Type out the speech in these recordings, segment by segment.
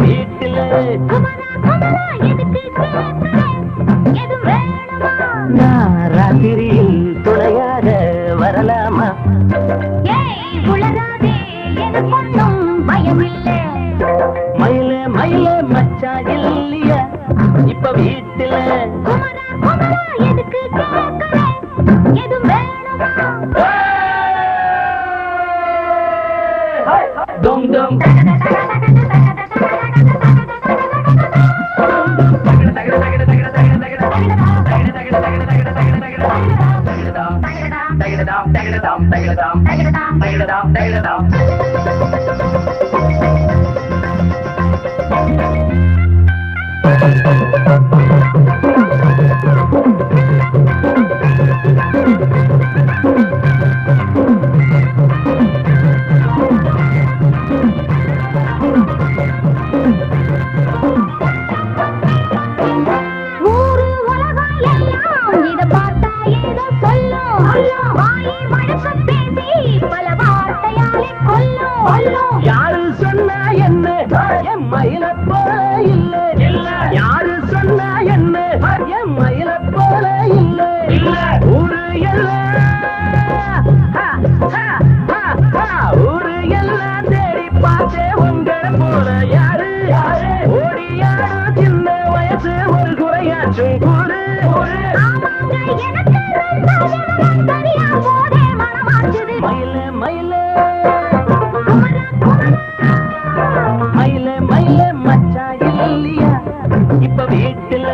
வீட்டுல நான் ராத்திரியில் துணையாக வரலாமா? மயில மயில மச்சா இல்லையா இப்ப வீட்டுல? Dum dum. யாரு சொன்னா என்ன என் மயில போல இல்ல, யாரு சொன்னா என்ன என் மயில போல இல்ல, ஊரு எல்லாம் ஊரு எல்லாம் தேடி பார்த்தே உங்களை போல யாரு ஓடியாரும் சின்ன வயசு ஒரு குறையாச்சும் கூறு. மயில மயில மயில மயில மச்சா இல்லையா இப்ப வீட்டுல?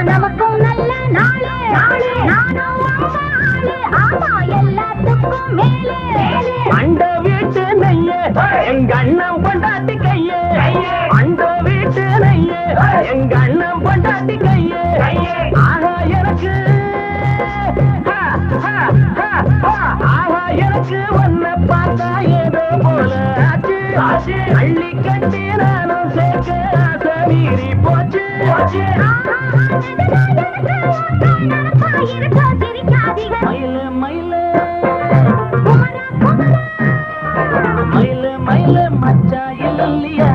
நமக்கும் நல்ல நாளே எல்லாத்துக்கும் மேலே அண்ட வீட்டு நெய்ய எங்க அண்ணன் பொண்டாட்டி கையே, அண்ட வீட்டு நெய்ய எங்க அண்ணன் பொண்டாட்டி கையே. ஆனா எனக்கு ஆனா எனக்கு ஒன்ன பார்த்தா ஏதோ போல ஆச்சு, அள்ளி கட்டி நானும் சேர்க்க ஆசை மீறி போச்சு. மயில மயில மயில மயில மச்சா இல்லையா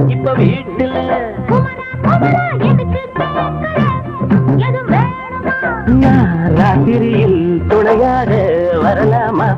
இப்ப வீட்டுல? நான் ராத்திரியில் துணையாக வரலாமா?